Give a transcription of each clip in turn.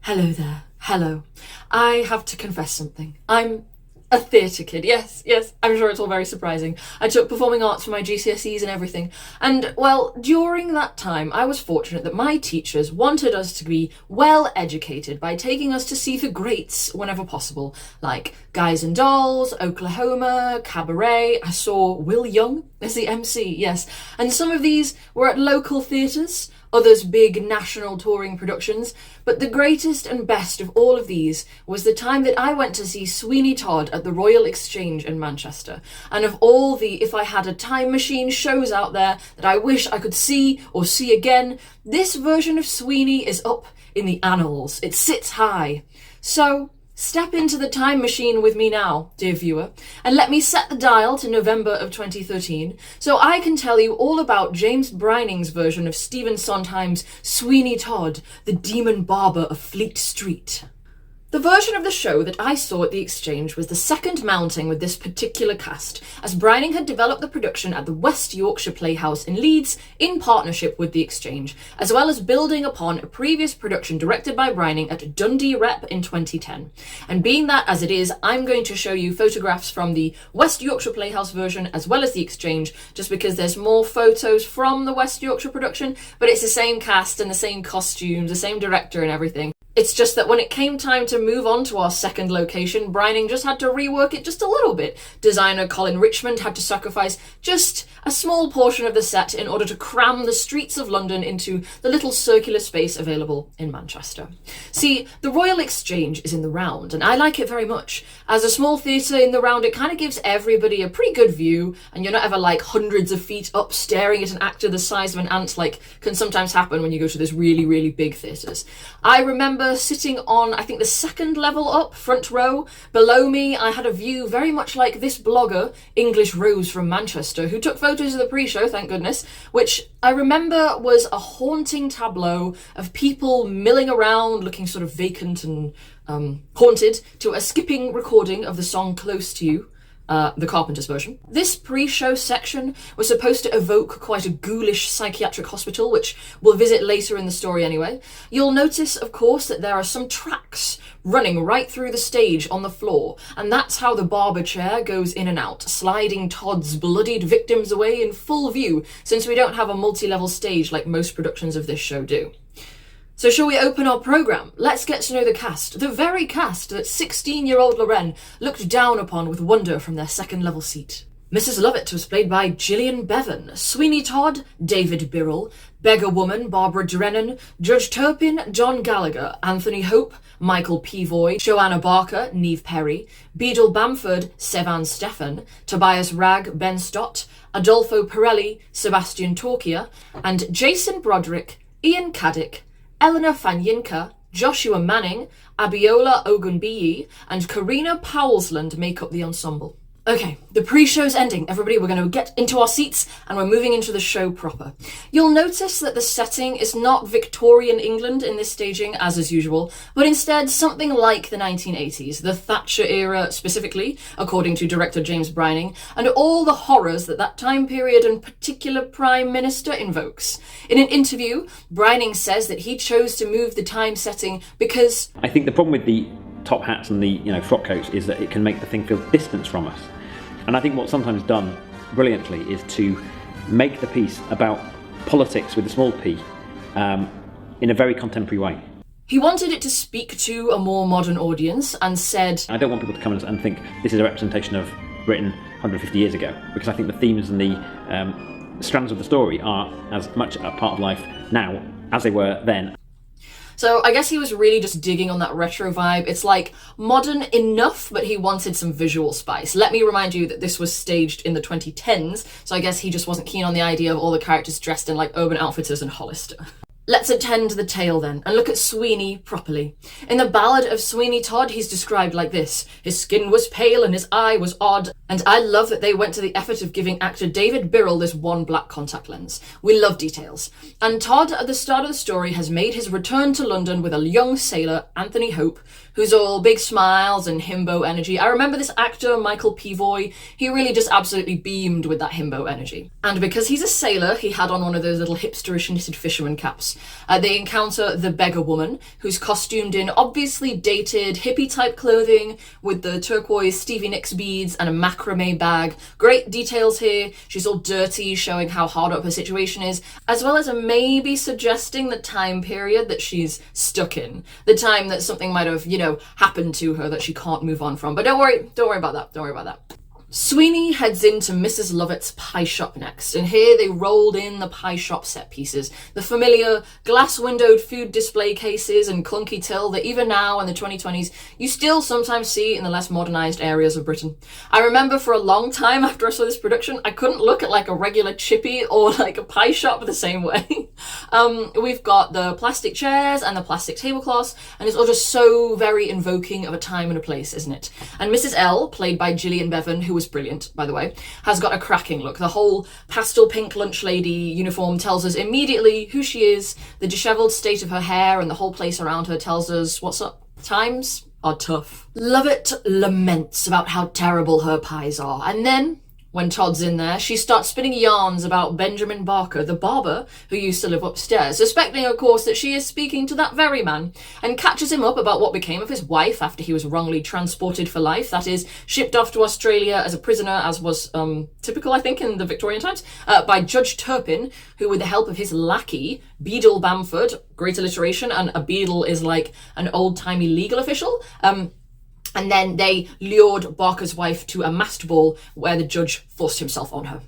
Hello there. Hello. I have to confess something. I'm a theatre kid. Yes, I'm sure it's all very surprising. I took performing arts for my GCSEs and everything. And, well, during that time, I was fortunate that my teachers wanted us to be well educated by taking us to see the greats whenever possible, like Guys and Dolls, Oklahoma, Cabaret. I saw Will Young as the MC, yes. And some of these were at local theatres, others big national touring productions, but the greatest and best of all of these was the time that I went to see Sweeney Todd at the Royal Exchange in Manchester. And of all the If I Had a Time Machine shows out there that I wish I could see or see again, this version of Sweeney is up in the annals. It sits high. So, step into the time machine with me now, dear viewer, and let me set the dial to November of 2013 so I can tell you all about James Brining's version of Stephen Sondheim's Sweeney Todd, the demon barber of Fleet Street. The version of the show that I saw at the Exchange was the second mounting with this particular cast, as Brining had developed the production at the West Yorkshire Playhouse in Leeds in partnership with the Exchange, as well as building upon a previous production directed by Brining at Dundee Rep in 2010. And being that as it is, I'm going to show you photographs from the West Yorkshire Playhouse version as well as the Exchange, just because there's more photos from the West Yorkshire production, but it's the same cast and the same costumes, the same director and everything. It's just that when it came time to move on to our second location, Brining just had to rework it just a little bit. Designer Colin Richmond had to sacrifice just a small portion of the set in order to cram the streets of London into the little circular space available in Manchester. See, the Royal Exchange is in the round, and I like it very much. As a small theatre in the round, it kind of gives everybody a pretty good view, and you're not ever like hundreds of feet up staring at an actor the size of an ant, like can sometimes happen when you go to those really, really big theatres. I remember sitting on, I think, the second level up, front row. Below me, I had a view very much like this blogger, English Rose from Manchester, who took photos of the pre-show, thank goodness, which I remember was a haunting tableau of people milling around, looking sort of vacant and haunted, to a skipping recording of the song Close to You, the Carpenter's version. This pre-show section was supposed to evoke quite a ghoulish psychiatric hospital, which we'll visit later in the story anyway. You'll notice, of course, that there are some tracks running right through the stage on the floor, and that's how the barber chair goes in and out, sliding Todd's bloodied victims away in full view, since we don't have a multi-level stage like most productions of this show do. So shall we open our programme? Let's get to know the cast, the very cast that 16-year-old Loren looked down upon with wonder from their second-level seat. Mrs. Lovett was played by Gillian Bevan, Sweeney Todd, David Birrell, Beggar Woman, Barbara Drennan, Judge Turpin, John Gallagher, Anthony Hope, Michael Peavoy, Joanna Barker, Neve Perry, Beadle Bamford, Sevan Stephan, Tobias Ragg, Ben Stott, Adolfo Pirelli, Sebastian Torquia, and Jason Broderick, Ian Caddick, Eleanor Fanyinka, Joshua Manning, Abiola Ogunbiyi, and Karina Powlesland make up the ensemble. Okay, the pre-show's ending. Everybody, we're going to get into our seats and we're moving into the show proper. You'll notice that the setting is not Victorian England in this staging, as is usual, but instead something like the 1980s, the Thatcher era specifically, according to director James Brining, and all the horrors that that time period and particular Prime Minister invokes. In an interview, Brining says that he chose to move the time setting because... I think the problem with the top hats and the frock coats is that it can make the thing feel distant from us. And I think what's sometimes done brilliantly is to make the piece about politics with a small p in a very contemporary way. He wanted it to speak to a more modern audience and said, I don't want people to come and think this is a representation of Britain 150 years ago, because I think the themes and the strands of the story are as much a part of life now as they were then. So I guess he was really just digging on that retro vibe. It's like modern enough, but he wanted some visual spice. Let me remind you that this was staged in the 2010s, so I guess he just wasn't keen on the idea of all the characters dressed in like Urban Outfitters and Hollister. Let's attend the tale then, and look at Sweeney properly. In the Ballad of Sweeney Todd, he's described like this: his skin was pale and his eye was odd, and I love that they went to the effort of giving actor David Birrell this one black contact lens. We love details. And Todd, at the start of the story, has made his return to London with a young sailor, Anthony Hope, who's all big smiles and himbo energy. I remember this actor, Michael Peavoy, he really just absolutely beamed with that himbo energy. And because he's a sailor, he had on one of those little hipsterish knitted fisherman caps. house. They encounter the beggar woman, who's costumed in obviously dated hippie-type clothing with the turquoise Stevie Nicks beads and a macrame bag. Great details here. She's all dirty, showing how hard up her situation is, as well as maybe suggesting the time period that she's stuck in. The time that something might have, happened to her that she can't move on from. But don't worry about that. Sweeney heads into Mrs. Lovett's pie shop next, and here they rolled in the pie shop set pieces. The familiar glass-windowed food display cases and clunky till that even now in the 2020s you still sometimes see in the less modernised areas of Britain. I remember for a long time after I saw this production, I couldn't look at like a regular chippy or like a pie shop the same way. We've got the plastic chairs and the plastic tablecloths, and it's all just so very invoking of a time and a place, isn't it? And Mrs. L, played by Gillian Bevan, who was brilliant, by the way, has got a cracking look. The whole pastel pink lunch lady uniform tells us immediately who she is. The dishevelled state of her hair and the whole place around her tells us what's up. Times are tough. Lovett laments about how terrible her pies are, and then when Todd's in there, she starts spinning yarns about Benjamin Barker, the barber who used to live upstairs, suspecting, of course, that she is speaking to that very man, and catches him up about what became of his wife after he was wrongly transported for life, that is, shipped off to Australia as a prisoner, as was typical, I think, in the Victorian times, by Judge Turpin, who, with the help of his lackey, Beadle Bamford, great alliteration, and a beadle is like an old-timey legal official, and then they lured Barker's wife to a masked ball where the judge forced himself on her.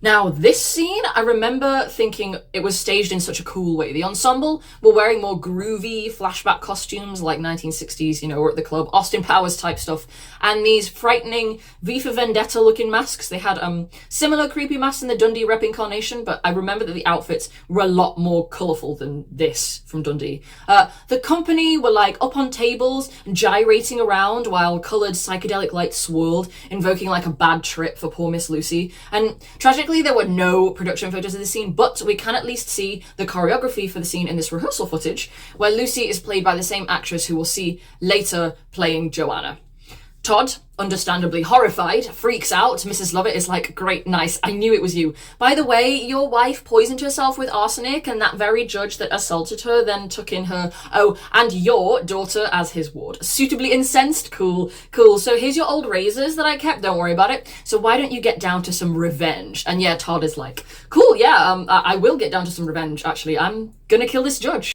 Now, this scene, I remember thinking it was staged in such a cool way. The ensemble were wearing more groovy flashback costumes like 1960s, we're at the club, Austin Powers type stuff, and these frightening V for Vendetta looking masks. They had similar creepy masks in the Dundee rep incarnation, but I remember that the outfits were a lot more colourful than this from Dundee. The company were like up on tables, gyrating around while coloured psychedelic lights swirled, invoking like a bad trip for poor Miss Lucy. And tragically, there were no production photos of the scene, but we can at least see the choreography for the scene in this rehearsal footage, where Lucy is played by the same actress who we'll see later playing Joanna. Todd, understandably horrified, freaks out. Mrs. Lovett is like, great, nice, I knew it was you. By the way, your wife poisoned herself with arsenic, and that very judge that assaulted her then took in her, and your daughter as his ward. Suitably incensed? Cool. So here's your old razors that I kept, don't worry about it. So why don't you get down to some revenge? And yeah, Todd is like, cool, yeah, I will get down to some revenge, actually. I'm gonna kill this judge.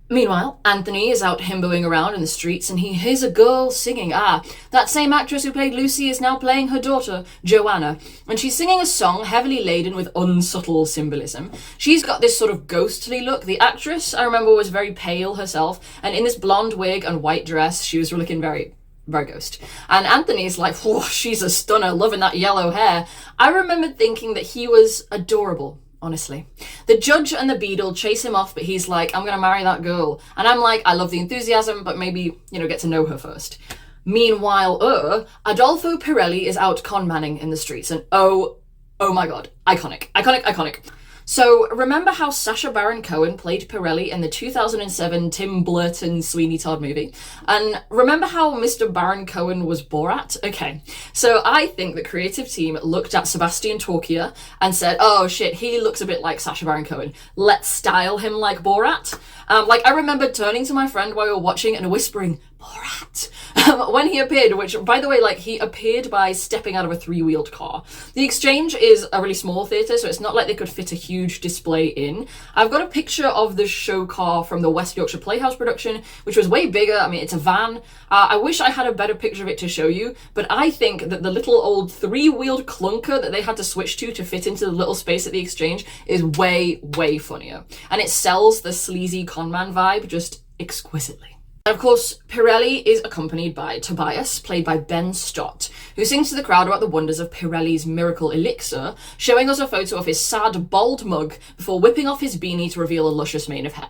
Meanwhile, Anthony is out himboing around in the streets and he hears a girl singing. That same actress who played Lucy is now playing her daughter, Joanna, and she's singing a song heavily laden with unsubtle symbolism. She's got this sort of ghostly look. The actress, I remember, was very pale herself, and in this blonde wig and white dress, she was looking very ghost. And Anthony's like, whoa, she's a stunner, loving that yellow hair. I remember thinking that he was adorable. Honestly. The judge and the beadle chase him off, but he's like, I'm gonna marry that girl. And I'm like, I love the enthusiasm, but maybe, get to know her first. Meanwhile, Adolfo Pirelli is out con-manning in the streets, and oh my god, iconic. So, remember how Sacha Baron Cohen played Pirelli in the 2007 Tim Burton Sweeney Todd movie? And remember how Mr. Baron Cohen was Borat? Okay, so I think the creative team looked at Sebastian Torkia and said, oh shit, he looks a bit like Sacha Baron Cohen. Let's style him like Borat. I remember turning to my friend while we were watching and whispering, Borat, when he appeared, which, by the way, he appeared by stepping out of a three-wheeled car. The Exchange is a really small theatre, so it's not like they could fit a huge display in. I've got a picture of the show car from the West Yorkshire Playhouse production, which was way bigger. I mean, it's a van. I wish I had a better picture of it to show you, but I think that the little old three-wheeled clunker that they had to switch to fit into the little space at the Exchange is way funnier. And it sells the sleazy conman vibe just exquisitely. And of course, Pirelli is accompanied by Tobias, played by Ben Stott, who sings to the crowd about the wonders of Pirelli's miracle elixir, showing us a photo of his sad, bald mug before whipping off his beanie to reveal a luscious mane of hair.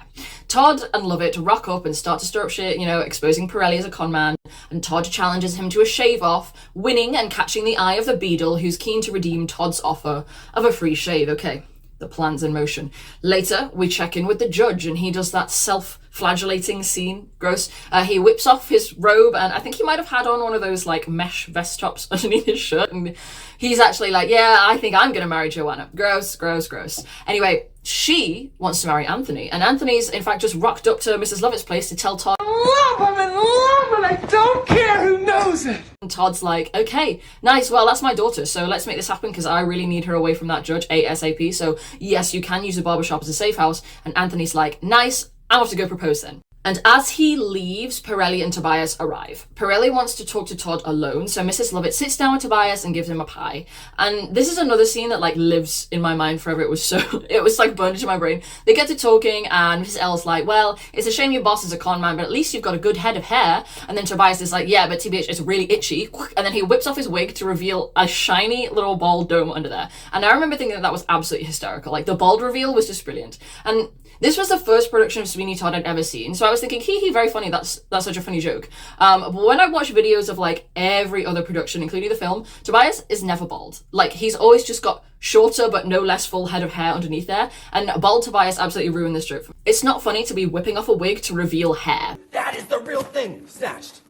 Todd and Lovett rock up and start to stir up shit, exposing Pirelli as a conman, and Todd challenges him to a shave-off, winning and catching the eye of the beadle, who's keen to redeem Todd's offer of a free shave. Okay, the plan's in motion. Later, we check in with the judge, and he does that self-flagellating scene. Gross. He whips off his robe, and I think he might have had on one of those mesh vest tops underneath his shirt, and he's actually like, yeah, I think I'm gonna marry Joanna. Gross. Anyway, She wants to marry Anthony, and Anthony's in fact just rocked up to Mrs. Lovett's place to tell Todd. I'm in love and I don't care who knows it. And Todd's like, okay, nice, well, that's my daughter, so let's make this happen because I really need her away from that judge ASAP. So yes, you can use the barbershop as a safe house. And Anthony's like, nice, I'll have to go propose then. And as he leaves, Pirelli and Tobias arrive. Pirelli wants to talk to Todd alone, so Mrs. Lovett sits down with Tobias and gives him a pie. And this is another scene that like lives in my mind forever. It was like burned into my brain. They get to talking and Mrs. L's like, well, it's a shame your boss is a con man, but at least you've got a good head of hair. And then Tobias is like, yeah, but TBH, it's really itchy. And then he whips off his wig to reveal a shiny little bald dome under there. And I remember thinking that was absolutely hysterical. Like the bald reveal was just brilliant. And this was the first production of Sweeney Todd I'd ever seen, so I was thinking, hee, very funny, that's such a funny joke. But when I watch videos of like every other production, including the film, Tobias is never bald. Like, he's always just got shorter but no less full head of hair underneath there, and bald Tobias absolutely ruined this joke. It's not funny to be whipping off a wig to reveal hair. That is the real thing, snatched.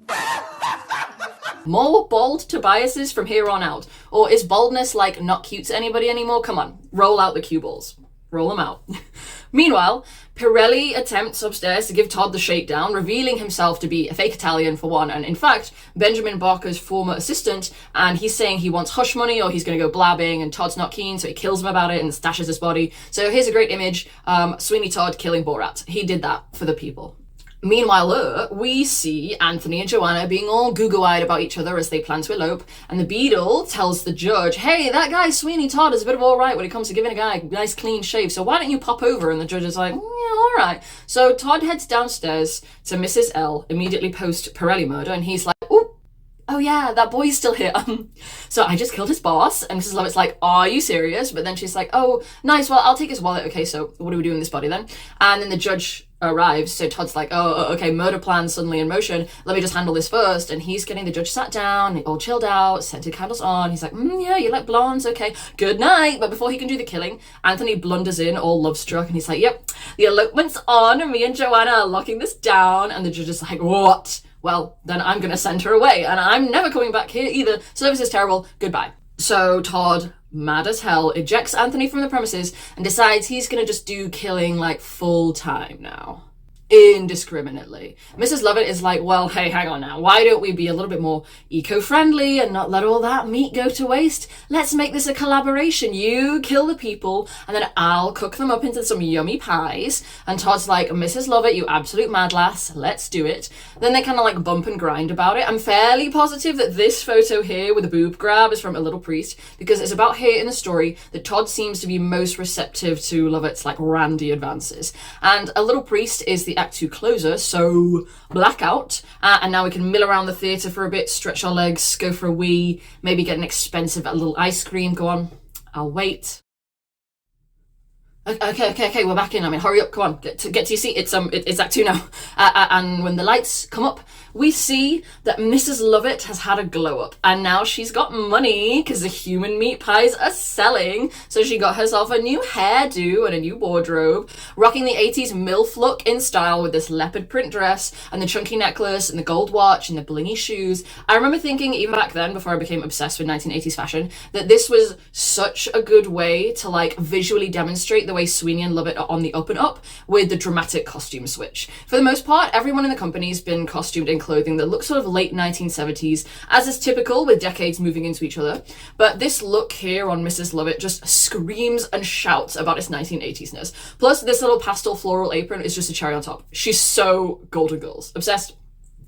More bald Tobiases from here on out. Or is baldness like not cute to anybody anymore? Come on, roll out the cue balls. Roll them out. Meanwhile, Pirelli attempts upstairs to give Todd the shakedown, revealing himself to be a fake Italian for one, and in fact, Benjamin Barker's former assistant, and he's saying he wants hush money or he's going to go blabbing, and Todd's not keen, so he kills him about it and stashes his body. So here's a great image, Sweeney Todd killing Borat. He did that for the people. Meanwhile, we see Anthony and Joanna being all goo-goo-eyed about each other as they plan to elope, and the Beadle tells the judge, hey, that guy Sweeney Todd is a bit of all right when it comes to giving a guy a nice clean shave, so why don't you pop over? And the judge is like, yeah, all right. So Todd heads downstairs to Mrs. L, immediately post Pirelli murder, and he's like, oh yeah, that boy's still here. So I just killed his boss. And Mrs. Lovett's like, are you serious? But then she's like, oh, nice, well, I'll take his wallet. Okay, so what do we do in this body then? And then the judge arrives, so Todd's like, oh, okay, murder plan suddenly in motion, let me just handle this first. And he's getting the judge sat down, all chilled out, scented candles on. He's like, yeah, you like blondes, okay, good night. But before he can do the killing, Anthony blunders in, all love struck, and he's like, yep, the elopement's on, and me and Joanna are locking this down. And the judge is like, what? Well, then I'm gonna send her away, and I'm never coming back here either. Service is terrible, goodbye. So Todd, mad as hell, ejects Anthony from the premises and decides he's gonna just do killing like full time now. Indiscriminately. Mrs. Lovett is like, well, hey, hang on now. Why don't we be a little bit more eco-friendly and not let all that meat go to waste? Let's make this a collaboration. You kill the people, and then I'll cook them up into some yummy pies. And Todd's like, Mrs. Lovett, you absolute mad lass. Let's do it. Then they kind of like bump and grind about it. I'm fairly positive that this photo here with the boob grab is from A Little Priest, because it's about here in the story that Todd seems to be most receptive to Lovett's like randy advances. And A Little Priest is the Act 2 closer, so blackout, and now we can mill around the theatre for a bit, stretch our legs, go for a wee, maybe get an expensive little ice cream. Go on, I'll wait. Okay, we're back in. I mean, hurry up, come on, get to your seat. It's Act 2 now. And when the lights come up, we see that Mrs. Lovett has had a glow up, and now she's got money because the human meat pies are selling. So she got herself a new hairdo and a new wardrobe, rocking the 80s MILF look in style with this leopard print dress and the chunky necklace and the gold watch and the blingy shoes. I remember thinking, even back then, before I became obsessed with 1980s fashion, that this was such a good way to like visually demonstrate the way Sweeney and Lovett are on the up and up with the dramatic costume switch. For the most part, everyone in the company's been costumed in clothing that looks sort of late 1970s, as is typical with decades moving into each other. But this look here on Mrs. Lovett just screams and shouts about its 1980s-ness. Plus, this little pastel floral apron is just a cherry on top. She's so Golden Girls. Obsessed.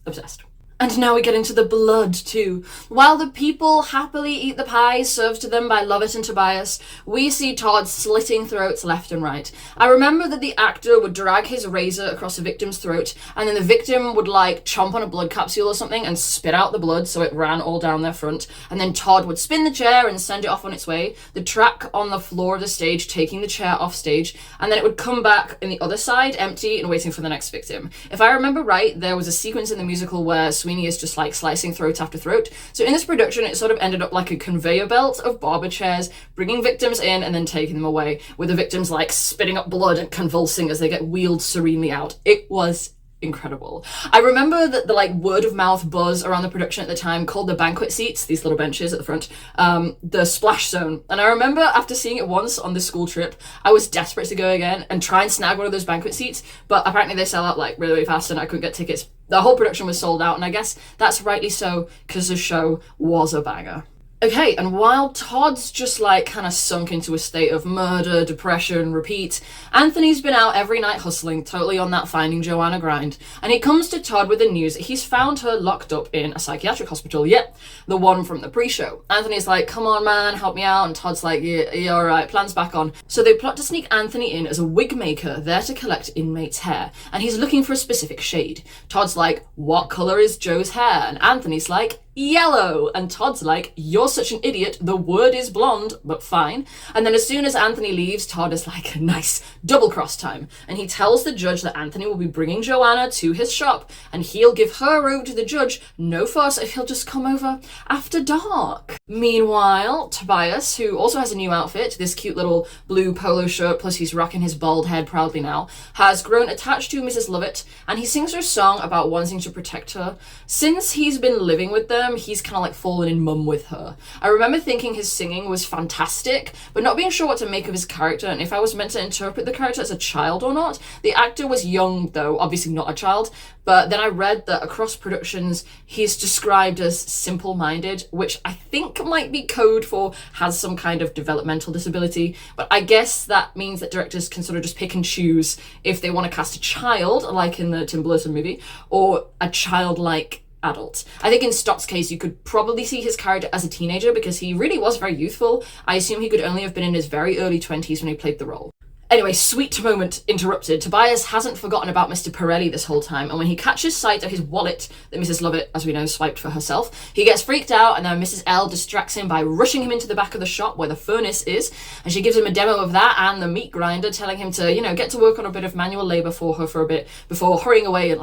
Obsessed. And now we get into the blood too. While the people happily eat the pies served to them by Lovett and Tobias, we see Todd slitting throats left and right. I remember that the actor would drag his razor across the victim's throat, and then the victim would like chomp on a blood capsule or something and spit out the blood so it ran all down their front, and then Todd would spin the chair and send it off on its way, the track on the floor of the stage taking the chair off stage, and then it would come back in the other side empty and waiting for the next victim. If I remember right, there was a sequence in the musical where Sweeney is just like slicing throat after throat. So in this production, it sort of ended up like a conveyor belt of barber chairs, bringing victims in and then taking them away, with the victims like spitting up blood and convulsing as they get wheeled serenely out. It was incredible. I remember that the like word of mouth buzz around the production at the time called the banquet seats, these little benches at the front, the splash zone. And I remember after seeing it once on this school trip, I was desperate to go again and try and snag one of those banquet seats, but apparently they sell out like really, really fast and I couldn't get tickets. The whole production was sold out, and I guess that's rightly so because the show was a banger. Okay, and while Todd's just like kind of sunk into a state of murder, depression, repeat, Anthony's been out every night hustling, totally on that Finding Joanna grind, and he comes to Todd with the news that he's found her locked up in a psychiatric hospital. Yep, the one from the pre-show. Anthony's like, come on man, help me out, and Todd's like, yeah, alright, plan's back on. So they plot to sneak Anthony in as a wig maker there to collect inmates' hair, and he's looking for a specific shade. Todd's like, what colour is Joe's hair? And Anthony's like, yellow. And Todd's like, you're such an idiot, the word is blonde, but fine. And then as soon as Anthony leaves, Todd is like, nice, double cross time. And he tells the judge that Anthony will be bringing Joanna to his shop and he'll give her over to the judge, no fuss, if he'll just come over after dark. Meanwhile, Tobias, who also has a new outfit, this cute little blue polo shirt, plus he's rocking his bald head proudly now, has grown attached to Mrs. Lovett, and he sings her song about wanting to protect her. Since he's been living with them, he's kind of like fallen in mum with her. I remember thinking his singing was fantastic, but not being sure what to make of his character and if I was meant to interpret the character as a child or not. The actor was young though, obviously not a child, but then I read that across productions he's described as simple-minded, which I think might be code for has some kind of developmental disability, but I guess that means that directors can sort of just pick and choose if they want to cast a child, like in the Tim Burton movie, or a childlike adult. I think in Stott's case, you could probably see his character as a teenager because he really was very youthful. I assume he could only have been in his very early 20s when he played the role. Anyway, sweet moment interrupted. Tobias hasn't forgotten about Mr. Pirelli this whole time, and when he catches sight of his wallet that Mrs. Lovett, as we know, swiped for herself, he gets freaked out, and then Mrs. L distracts him by rushing him into the back of the shop where the furnace is, and she gives him a demo of that and the meat grinder, telling him to, get to work on a bit of manual labour for her for a bit before hurrying away and,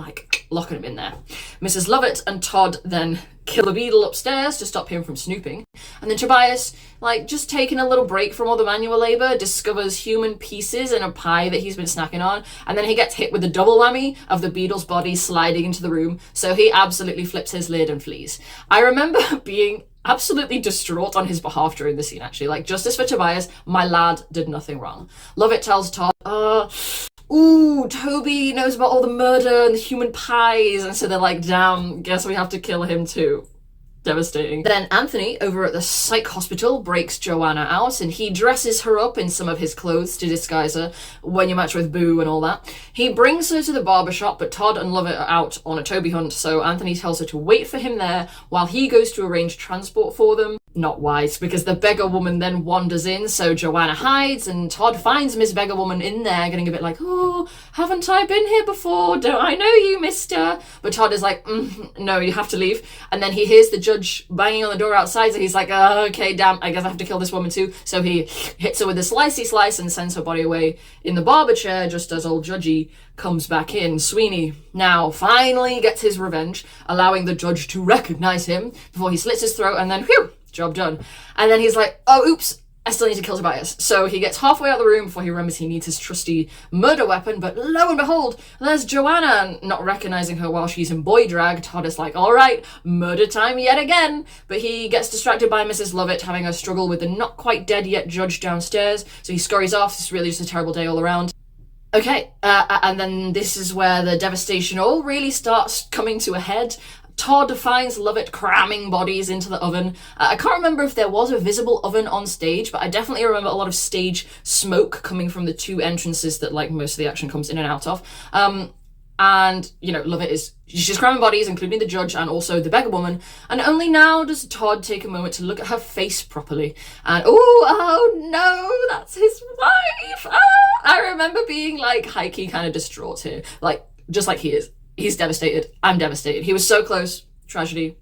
locking him in there. Mrs. Lovett and Todd then kill a beetle upstairs to stop him from snooping. And then Tobias, just taking a little break from all the manual labour, discovers human pieces in a pie that he's been snacking on, and then he gets hit with the double whammy of the beetle's body sliding into the room, so he absolutely flips his lid and flees. I remember being absolutely distraught on his behalf during the scene, actually. Justice for Tobias, my lad did nothing wrong. Lovett tells Todd, ooh, Toby knows about all the murder and the human pies, and so they're like, damn, guess we have to kill him too. Devastating. Then Anthony, over at the psych hospital, breaks Joanna out, and he dresses her up in some of his clothes to disguise her when you match with Boo and all that. He brings her to the barber shop, but Todd and Lovett are out on a Toby hunt, so Anthony tells her to wait for him there while he goes to arrange transport for them. Not wise, because the beggar woman then wanders in, so Joanna hides, and Todd finds Miss Beggar Woman in there, getting a bit like, oh, haven't I been here before? Don't I know you, mister? But Todd is like, no, you have to leave. And then he hears the judge banging on the door outside, so he's like, oh, okay, damn, I guess I have to kill this woman too. So he hits her with a slicey slice and sends her body away in the barber chair, just as old Judgy comes back in. Sweeney now finally gets his revenge, allowing the judge to recognize him before he slits his throat, and then, whew, job done. And then he's like, oh, oops, I still need to kill Tobias. So he gets halfway out of the room before he remembers he needs his trusty murder weapon, but lo and behold, there's Joanna. Not recognizing her while she's in boy drag, Todd is like, all right, murder time yet again. But he gets distracted by Mrs. Lovett having a struggle with the not quite dead yet judge downstairs, so he scurries off. It's really just a terrible day all around. Okay, and then this is where the devastation all really starts coming to a head. Todd finds Lovett cramming bodies into the oven. I can't remember if there was a visible oven on stage, but I definitely remember a lot of stage smoke coming from the two entrances that most of the action comes in and out of. And, Lovett she's cramming bodies, including the judge and also the beggar woman, and only now does Todd take a moment to look at her face properly. And, oh no, that's his wife! I remember being, high-key kind of distraught here. Just like he is. He's devastated. I'm devastated. He was so close. Tragedy.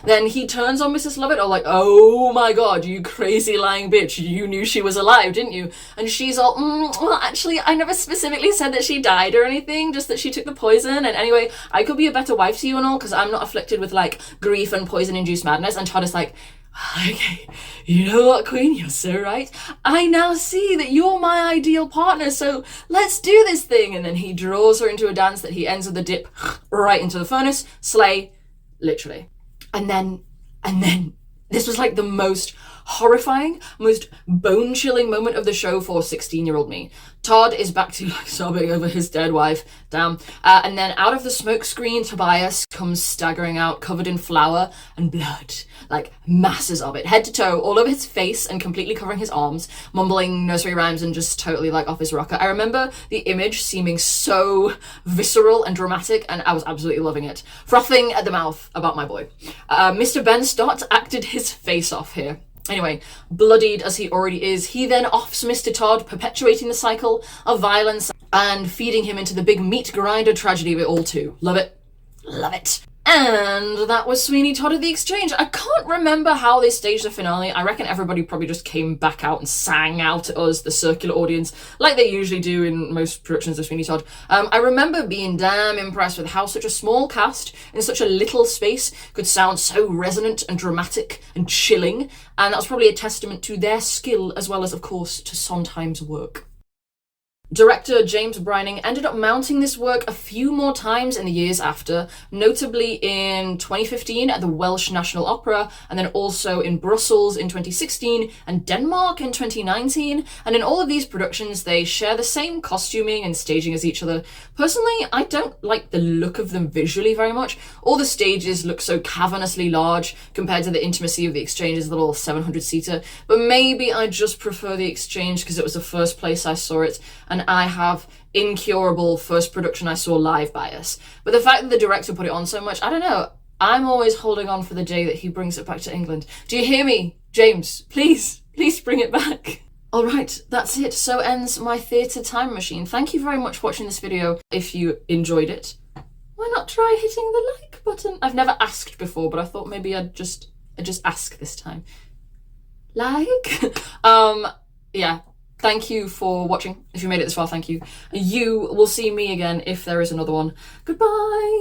Then he turns on Mrs. Lovett, oh my god, you crazy lying bitch. You knew she was alive, didn't you? And she's all, well, actually, I never specifically said that she died or anything, just that she took the poison. And anyway, I could be a better wife to you and all, because I'm not afflicted with, grief and poison-induced madness. And Todd is like, Okay, you know what, Queen? You're so right. I now see that you're my ideal partner, so let's do this thing. And then he draws her into a dance that he ends with a dip right into the furnace. Slay, literally. And then, this was like the most horrifying, most bone-chilling moment of the show for 16-year-old me. Todd is back to like sobbing over his dead wife. Damn. And then out of the smoke screen, Tobias comes staggering out, covered in flour and blood. Like masses of it, head to toe, all over his face and completely covering his arms, mumbling nursery rhymes and just totally like off his rocker. I remember the image seeming so visceral and dramatic, and I was absolutely loving it. Frothing at the mouth about my boy. Mr. Ben Stott acted his face off here. Anyway, bloodied as he already is, he then offs Mr. Todd, perpetuating the cycle of violence and feeding him into the big meat grinder tragedy of it all too. Love it. Love it. And that was Sweeney Todd at the Exchange. I can't remember how they staged the finale. I reckon everybody probably just came back out and sang out at us, the circular audience, like they usually do in most productions of Sweeney Todd. I remember being damn impressed with how such a small cast in such a little space could sound so resonant and dramatic and chilling, and that was probably a testament to their skill as well as, of course, to Sondheim's work. Director James Brining ended up mounting this work a few more times in the years after, notably in 2015 at the Welsh National Opera, and then also in Brussels in 2016 and Denmark in 2019. And in all of these productions, they share the same costuming and staging as each other. Personally, I don't like the look of them visually very much. All the stages look so cavernously large compared to the intimacy of the Exchange's little 700-seater, but maybe I just prefer the Exchange because it was the first place I saw it, and I have incurable first production I saw live bias. But the fact that the director put it on so much, I don't know. I'm always holding on for the day that he brings it back to England. Do you hear me, James? Please bring it back. All right, that's it. So ends my theatre time machine. Thank you very much for watching this video. If you enjoyed it, why not try hitting the like button? I've never asked before, but I thought maybe I'd just ask this time. Like? Yeah. Thank you for watching. If you made it this far, thank you. You will see me again if there is another one. Goodbye!